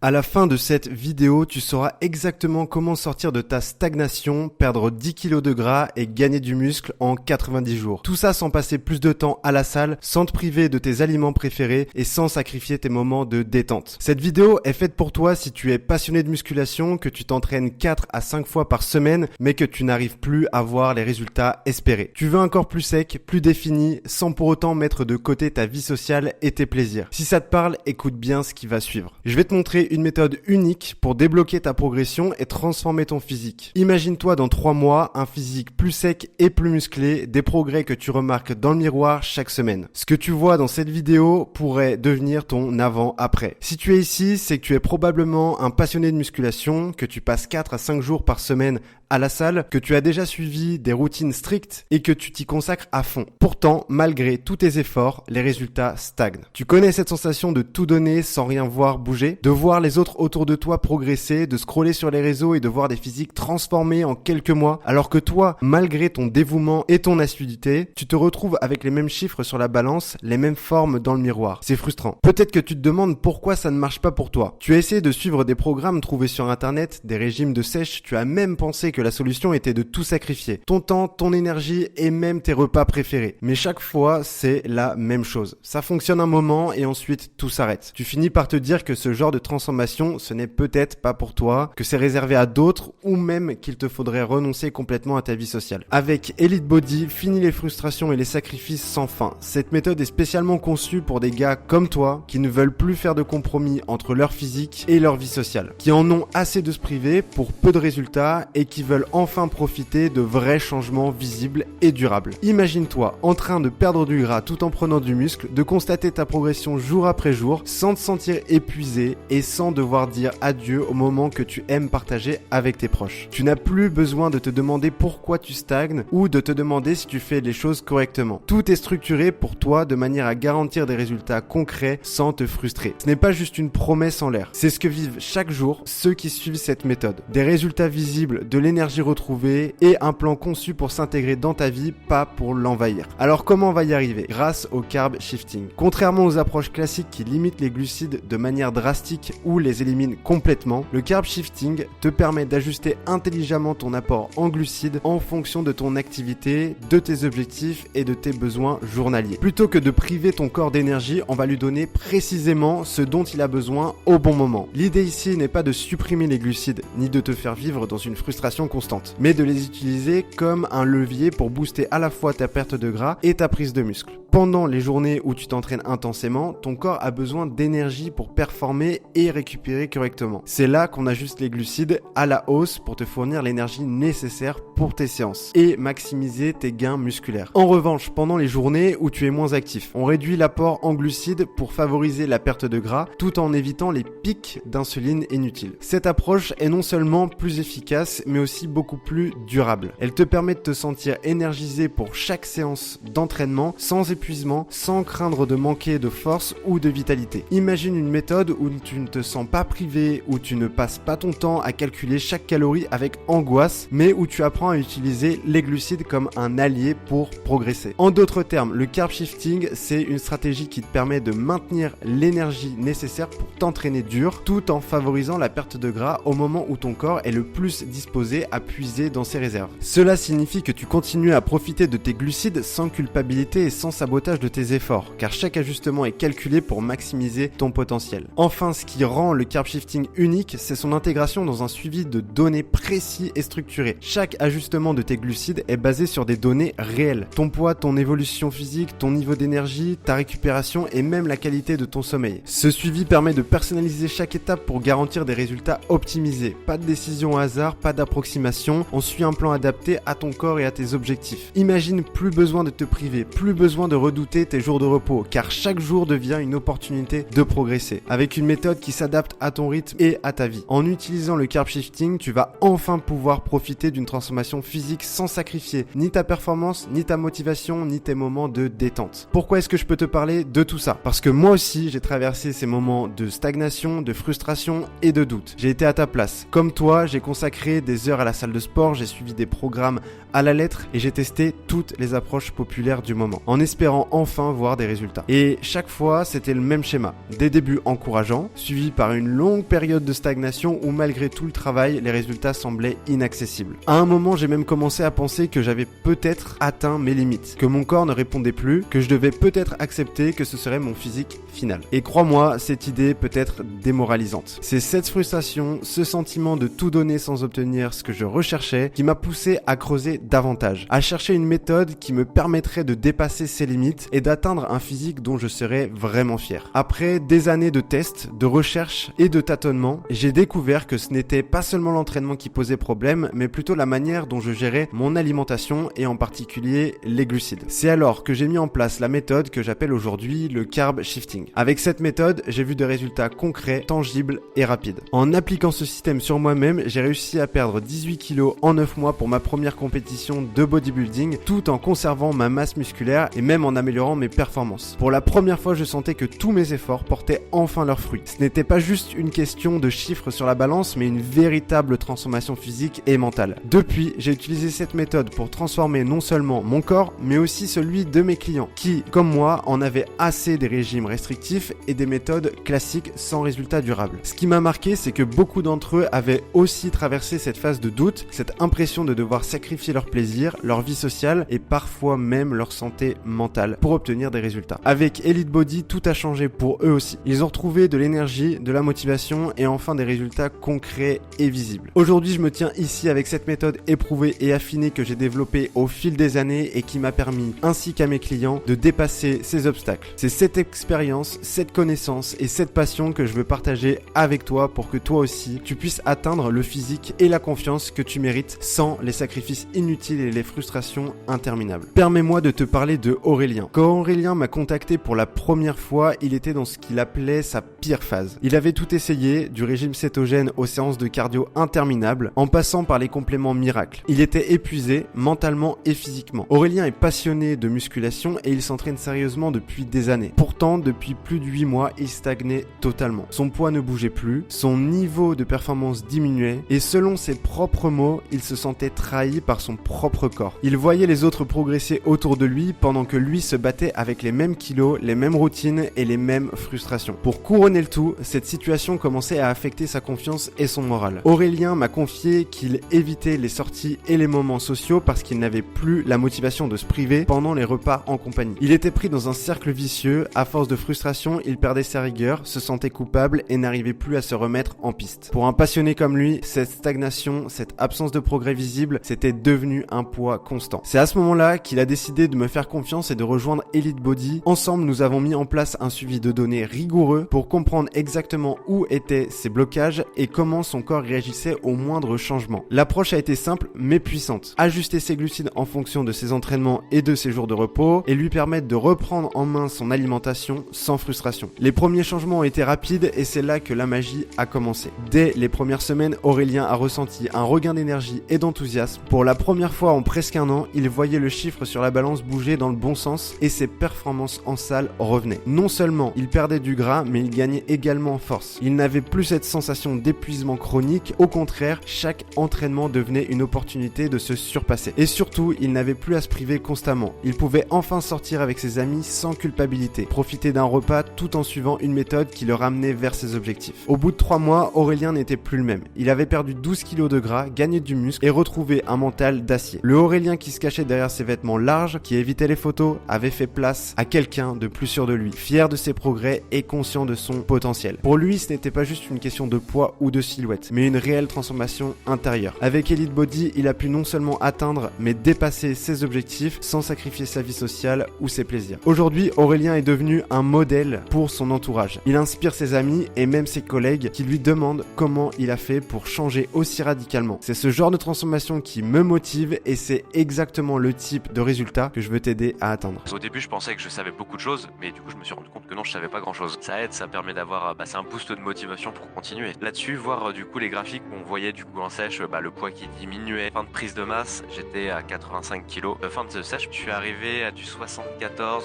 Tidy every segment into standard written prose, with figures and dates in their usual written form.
À la fin de cette vidéo, tu sauras exactement comment sortir de ta stagnation, perdre 10 kg de gras et gagner du muscle en 90 jours. Tout ça sans passer plus de temps à la salle, sans te priver de tes aliments préférés et sans sacrifier tes moments de détente. Cette vidéo est faite pour toi si tu es passionné de musculation, que tu t'entraînes 4 à 5 fois par semaine, mais que tu n'arrives plus à voir les résultats espérés. Tu veux un corps plus sec, plus défini, sans pour autant mettre de côté ta vie sociale et tes plaisirs. Si ça te parle, écoute bien ce qui va suivre. Je vais te montrer une méthode unique pour débloquer ta progression et transformer ton physique. Imagine-toi dans 3 mois, un physique plus sec et plus musclé, des progrès que tu remarques dans le miroir chaque semaine. Ce que tu vois dans cette vidéo pourrait devenir ton avant-après. Si tu es ici, c'est que tu es probablement un passionné de musculation, que tu passes 4 à 5 jours par semaine à la salle, que tu as déjà suivi des routines strictes et que tu t'y consacres à fond. Pourtant, malgré tous tes efforts, les résultats stagnent. Tu connais cette sensation de tout donner sans rien voir bouger, de voir les autres autour de toi progresser, de scroller sur les réseaux et de voir des physiques transformés en quelques mois, alors que toi, malgré ton dévouement et ton assiduité, tu te retrouves avec les mêmes chiffres sur la balance, les mêmes formes dans le miroir. C'est frustrant. Peut-être que tu te demandes pourquoi ça ne marche pas pour toi. Tu as essayé de suivre des programmes trouvés sur internet, des régimes de sèche, tu as même pensé que la solution était de tout sacrifier. Ton temps, ton énergie et même tes repas préférés. Mais chaque fois, c'est la même chose. Ça fonctionne un moment et ensuite tout s'arrête. Tu finis par te dire que ce genre de transformation, ce n'est peut-être pas pour toi, que c'est réservé à d'autres ou même qu'il te faudrait renoncer complètement à ta vie sociale. Avec Elite Body, fini les frustrations et les sacrifices sans fin. Cette méthode est spécialement conçue pour des gars comme toi qui ne veulent plus faire de compromis entre leur physique et leur vie sociale, qui en ont assez de se priver pour peu de résultats et qui veulent enfin profiter de vrais changements visibles et durables. Imagine-toi en train de perdre du gras tout en prenant du muscle, de constater ta progression jour après jour sans te sentir épuisé et sans devoir dire adieu au moment que tu aimes partager avec tes proches. Tu n'as plus besoin de te demander pourquoi tu stagnes ou de te demander si tu fais les choses correctement. Tout est structuré pour toi de manière à garantir des résultats concrets sans te frustrer. Ce n'est pas juste une promesse en l'air. C'est ce que vivent chaque jour ceux qui suivent cette méthode. Des résultats visibles, de l'énergie retrouvée et un plan conçu pour s'intégrer dans ta vie, pas pour l'envahir. Alors comment on va y arriver? Grâce au carb shifting. Contrairement aux approches classiques qui limitent les glucides de manière drastique ou les éliminent complètement, le carb shifting te permet d'ajuster intelligemment ton apport en glucides en fonction de ton activité, de tes objectifs et de tes besoins journaliers. Plutôt que de priver ton corps d'énergie, on va lui donner précisément ce dont il a besoin au bon moment. L'idée ici n'est pas de supprimer les glucides, ni de te faire vivre dans une frustration constante, mais de les utiliser comme un levier pour booster à la fois ta perte de gras et ta prise de muscle. Pendant les journées où tu t'entraînes intensément, ton corps a besoin d'énergie pour performer et récupérer correctement. C'est là qu'on ajuste les glucides à la hausse pour te fournir l'énergie nécessaire pour tes séances et maximiser tes gains musculaires. En revanche, pendant les journées où tu es moins actif, on réduit l'apport en glucides pour favoriser la perte de gras tout en évitant les pics d'insuline inutiles. Cette approche est non seulement plus efficace mais aussi beaucoup plus durable. Elle te permet de te sentir énergisé pour chaque séance d'entraînement sans épuisement, sans craindre de manquer de force ou de vitalité. Imagine une méthode où tu ne te sens pas privé, où tu ne passes pas ton temps à calculer chaque calorie avec angoisse, mais où tu apprends à utiliser les glucides comme un allié pour progresser. En d'autres termes, le carb shifting, c'est une stratégie qui te permet de maintenir l'énergie nécessaire pour t'entraîner dur, tout en favorisant la perte de gras au moment où ton corps est le plus disposé à puiser dans ses réserves. Cela signifie que tu continues à profiter de tes glucides sans culpabilité et sans sabotage de tes efforts, car chaque ajustement est calculé pour maximiser ton potentiel. Enfin, ce qui rend le carb shifting unique, c'est son intégration dans un suivi de données précis et structuré. Chaque ajustement de tes glucides est basé sur des données réelles. Ton poids, ton évolution physique, ton niveau d'énergie, ta récupération et même la qualité de ton sommeil. Ce suivi permet de personnaliser chaque étape pour garantir des résultats optimisés. Pas de décision au hasard, pas d'approximation, on suit un plan adapté à ton corps et à tes objectifs. Imagine plus besoin de te priver, plus besoin de redouter tes jours de repos, car chaque jour devient une opportunité de progresser, avec une méthode qui s'adapte à ton rythme et à ta vie. En utilisant le carb shifting, tu vas enfin pouvoir profiter d'une transformation physique sans sacrifier ni ta performance, ni ta motivation, ni tes moments de détente. Pourquoi est-ce que je peux te parler de tout ça? Parce que moi aussi, j'ai traversé ces moments de stagnation, de frustration et de doute. J'ai été à ta place. Comme toi, j'ai consacré des heures à la salle de sport, j'ai suivi des programmes à la lettre et j'ai testé toutes les approches populaires du moment, en espérant espérant enfin voir des résultats. Et chaque fois, c'était le même schéma. Des débuts encourageants, suivis par une longue période de stagnation où malgré tout le travail, les résultats semblaient inaccessibles. À un moment, j'ai même commencé à penser que j'avais peut-être atteint mes limites, que mon corps ne répondait plus, que je devais peut-être accepter que ce serait mon physique final. Et crois-moi, cette idée peut être démoralisante. C'est cette frustration, ce sentiment de tout donner sans obtenir ce que je recherchais, qui m'a poussé à creuser davantage, à chercher une méthode qui me permettrait de dépasser ces limites et d'atteindre un physique dont je serais vraiment fier. Après des années de tests, de recherche et de tâtonnements, j'ai découvert que ce n'était pas seulement l'entraînement qui posait problème, mais plutôt la manière dont je gérais mon alimentation et en particulier les glucides. C'est alors que j'ai mis en place la méthode que j'appelle aujourd'hui le carb shifting. Avec cette méthode, j'ai vu des résultats concrets, tangibles et rapides. En appliquant ce système sur moi-même, j'ai réussi à perdre 18 kilos en 9 mois pour ma première compétition de bodybuilding, tout en conservant ma masse musculaire et même en améliorant mes performances. Pour la première fois, je sentais que tous mes efforts portaient enfin leurs fruits. Ce n'était pas juste une question de chiffres sur la balance, mais une véritable transformation physique et mentale. Depuis, j'ai utilisé cette méthode pour transformer non seulement mon corps, mais aussi celui de mes clients, qui, comme moi, en avaient assez des régimes restrictifs et des méthodes classiques sans résultat durable. Ce qui m'a marqué, c'est que beaucoup d'entre eux avaient aussi traversé cette phase de doute, cette impression de devoir sacrifier leur plaisir, leur vie sociale et parfois même leur santé mentale pour obtenir des résultats. Avec Elite Body, tout a changé pour eux aussi. Ils ont retrouvé de l'énergie, de la motivation et enfin des résultats concrets et visibles. Aujourd'hui, je me tiens ici avec cette méthode éprouvée et affinée que j'ai développée au fil des années et qui m'a permis, ainsi qu'à mes clients, de dépasser ces obstacles. C'est cette expérience, cette connaissance et cette passion que je veux partager avec toi pour que toi aussi, tu puisses atteindre le physique et la confiance que tu mérites sans les sacrifices inutiles et les frustrations interminables. Permets-moi de te parler de Aurélien. Quand Aurélien m'a contacté pour la première fois, il était dans ce qu'il appelait sa pire phase. Il avait tout essayé, du régime cétogène aux séances de cardio interminables, en passant par les compléments miracles. Il était épuisé, mentalement et physiquement. Aurélien est passionné de musculation et il s'entraîne sérieusement depuis des années. Pourtant, depuis plus de 8 mois, il stagnait totalement. Son poids ne bougeait plus, son niveau de performance diminuait et selon ses propres mots, il se sentait trahi par son propre corps. Il voyait les autres progresser autour de lui pendant que lui se battait avec les mêmes kilos, les mêmes routines et les mêmes frustrations. Pour couronner le tout, cette situation commençait à affecter sa confiance et son moral. Aurélien m'a confié qu'il évitait les sorties et les moments sociaux parce qu'il n'avait plus la motivation de se priver pendant les repas en compagnie. Il était pris dans un cercle vicieux, à force de frustration, il perdait sa rigueur, se sentait coupable et n'arrivait plus à se remettre en piste. Pour un passionné comme lui, cette stagnation, cette absence de progrès visible, c'était devenu un poids constant. C'est à ce moment-là qu'il a décidé de me faire confiance et de rejoindre Elite Body. Ensemble, nous avons mis en place un suivi de données rigoureux pour comprendre exactement où étaient ses blocages et comment son corps réagissait au moindre changement. L'approche a été simple mais puissante. Ajuster ses glucides en fonction de ses entraînements et de ses jours de repos et lui permettre de reprendre en main son alimentation sans frustration. Les premiers changements ont été rapides et c'est là que la magie a commencé. Dès les premières semaines, Aurélien a ressenti un regain d'énergie et d'enthousiasme. Pour la première fois en presque un an, il voyait le chiffre sur la balance bouger dans le bon sens et ses performances en salle revenaient. Non seulement il perdait du gras, mais il gagnait également en force. Il n'avait plus cette sensation d'épuisement chronique, au contraire, chaque entraînement devenait une opportunité de se surpasser. Et surtout, il n'avait plus à se priver constamment. Il pouvait enfin sortir avec ses amis sans culpabilité, profiter d'un repas tout en suivant une méthode qui le ramenait vers ses objectifs. Au bout de 3 mois, Aurélien n'était plus le même. Il avait perdu 12 kilos de gras, gagné du muscle et retrouvé un mental d'acier. Le Aurélien qui se cachait derrière ses vêtements larges, qui évitait les photos, avait fait place à quelqu'un de plus sûr de lui, fier de ses progrès et conscient de son potentiel. Pour lui, ce n'était pas juste une question de poids ou de silhouette, mais une réelle transformation intérieure. Avec Elite Body, il a pu non seulement atteindre, mais dépasser ses objectifs sans sacrifier sa vie sociale ou ses plaisirs. Aujourd'hui, Aurélien est devenu un modèle pour son entourage. Il inspire ses amis et même ses collègues qui lui demandent comment il a fait pour changer aussi radicalement. C'est ce genre de transformation qui me motive et c'est exactement le type de résultat que je veux t'aider à atteindre. Au début, je pensais que je savais beaucoup de choses, mais du coup, je me suis rendu compte que non, je savais pas grand chose. Ça aide, ça permet d'avoir, c'est un boost de motivation pour continuer. Là-dessus, voir du coup les graphiques où on voyait du coup en sèche, le poids qui diminuait. Fin de prise de masse, j'étais à 85 kg. Fin de sèche, je suis arrivé à du 73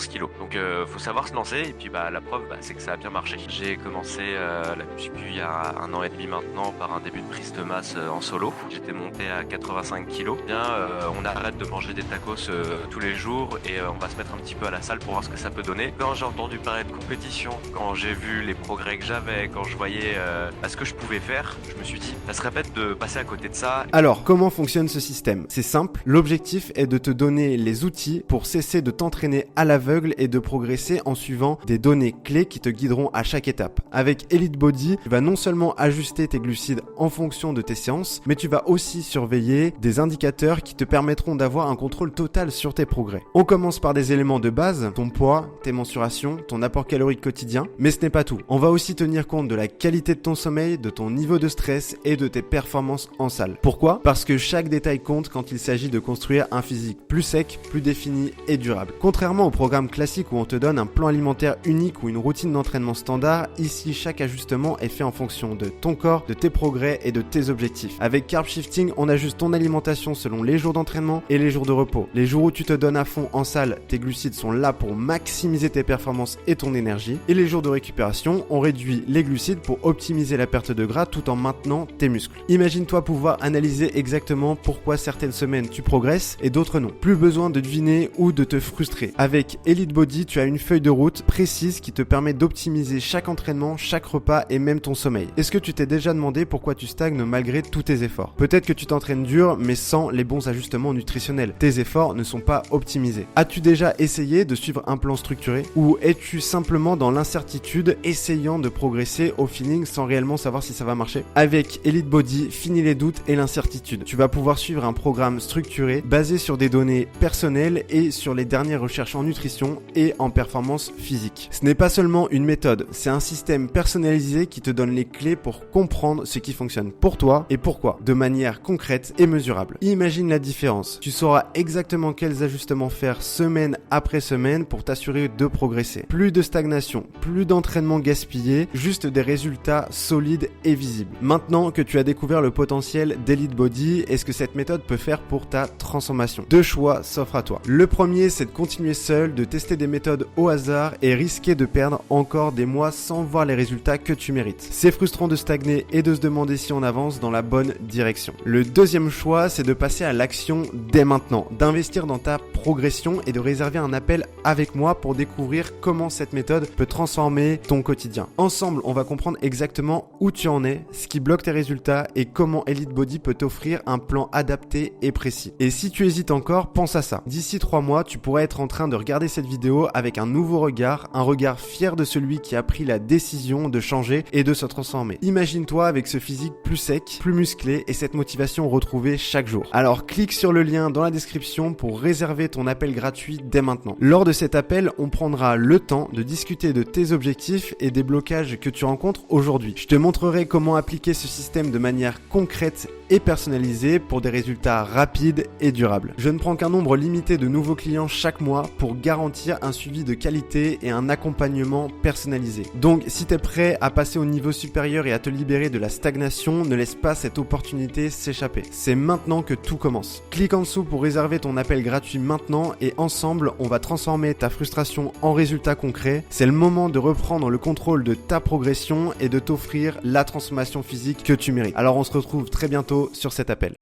kg. Donc, faut savoir se lancer et puis la preuve, c'est que ça a bien marché. J'ai commencé la muscu il y a 1 an et demi maintenant par un début de prise de masse en solo. J'étais monté à 85 kg. Bien, on arrête de manger des tacos tous les les jours et on va se mettre un petit peu à la salle pour voir ce que ça peut donner. Quand j'ai entendu parler de compétition, quand j'ai vu les progrès que j'avais, quand je voyais ce que je pouvais faire, je me suis dit, ça serait bête de passer à côté de ça. Alors, comment fonctionne ce système? C'est simple, l'objectif est de te donner les outils pour cesser de t'entraîner à l'aveugle et de progresser en suivant des données clés qui te guideront à chaque étape. Avec Elite Body, tu vas non seulement ajuster tes glucides en fonction de tes séances, mais tu vas aussi surveiller des indicateurs qui te permettront d'avoir un contrôle total sur tes progrès. On commence par des éléments de base, ton poids, tes mensurations, ton apport calorique quotidien, mais ce n'est pas tout. On va aussi tenir compte de la qualité de ton sommeil, de ton niveau de stress et de tes performances en salle. Pourquoi? Parce que chaque détail compte quand il s'agit de construire un physique plus sec, plus défini et durable. Contrairement au programme classique où on te donne un plan alimentaire unique ou une routine d'entraînement standard, ici chaque ajustement est fait en fonction de ton corps, de tes progrès et de tes objectifs. Avec Carb Shifting, on ajuste ton alimentation selon les jours d'entraînement et les jours de repos. Les jours où tu te donnes à fond en salle, tes glucides sont là pour maximiser tes performances et ton énergie. Et les jours de récupération, on réduit les glucides pour optimiser la perte de gras tout en maintenant tes muscles. Imagine-toi pouvoir analyser exactement pourquoi certaines semaines tu progresses et d'autres non. Plus besoin de deviner ou de te frustrer. Avec Elite Body, tu as une feuille de route précise qui te permet d'optimiser chaque entraînement, chaque repas et même ton sommeil. Est-ce que tu t'es déjà demandé pourquoi tu stagnes malgré tous tes efforts? Peut-être que tu t'entraînes dur mais sans les bons ajustements nutritionnels. Tes efforts ne sont pas optimisés. As-tu déjà essayé de suivre un plan structuré ou es-tu simplement dans l'incertitude essayant de progresser au feeling sans réellement savoir si ça va marcher? Avec Elite Body, fini les doutes et l'incertitude. Tu vas pouvoir suivre un programme structuré basé sur des données personnelles et sur les dernières recherches en nutrition et en performance physique. Ce n'est pas seulement une méthode, c'est un système personnalisé qui te donne les clés pour comprendre ce qui fonctionne pour toi et pourquoi, de manière concrète et mesurable. Imagine la différence. Tu sauras exactement quels ajustements faire semaine après semaine pour t'assurer de progresser. Plus de stagnation, plus d'entraînement gaspillé, juste des résultats solides et visibles. Maintenant que tu as découvert le potentiel d'Elite Body et ce que cette méthode peut faire pour ta transformation, deux choix s'offrent à toi. Le premier, c'est de continuer seul, de tester des méthodes au hasard et risquer de perdre encore des mois sans voir les résultats que tu mérites. C'est frustrant de stagner et de se demander si on avance dans la bonne direction. Le deuxième choix, c'est de passer à l'action dès maintenant, d'investir dans ta progression et de réserver un appel avec moi pour découvrir comment cette méthode peut transformer ton quotidien. Ensemble, on va comprendre exactement où tu en es, ce qui bloque tes résultats et comment Elite Body peut t'offrir un plan adapté et précis. Et si tu hésites encore, pense à ça. D'ici 3 mois, tu pourrais être en train de regarder cette vidéo avec un nouveau regard, un regard fier de celui qui a pris la décision de changer et de se transformer. Imagine-toi avec ce physique plus sec, plus musclé et cette motivation retrouvée chaque jour. Alors clique sur le lien dans la description pour réserver ton appel gratuit dès maintenant. Lors de cet appel, on prendra le temps de discuter de tes objectifs et des blocages que tu rencontres aujourd'hui. Je te montrerai comment appliquer ce système de manière concrète et personnalisée pour des résultats rapides et durables. Je ne prends qu'un nombre limité de nouveaux clients chaque mois pour garantir un suivi de qualité et un accompagnement personnalisé. Donc si tu es prêt à passer au niveau supérieur et à te libérer de la stagnation, ne laisse pas cette opportunité s'échapper. C'est maintenant que tout commence. Clique en dessous pour réserver ton appel gratuit maintenant et ensemble, on va transformer ta frustration en résultats concrets. C'est le moment de reprendre le contrôle de ta progression et de t'offrir la transformation physique que tu mérites. Alors on se retrouve très bientôt sur cet appel.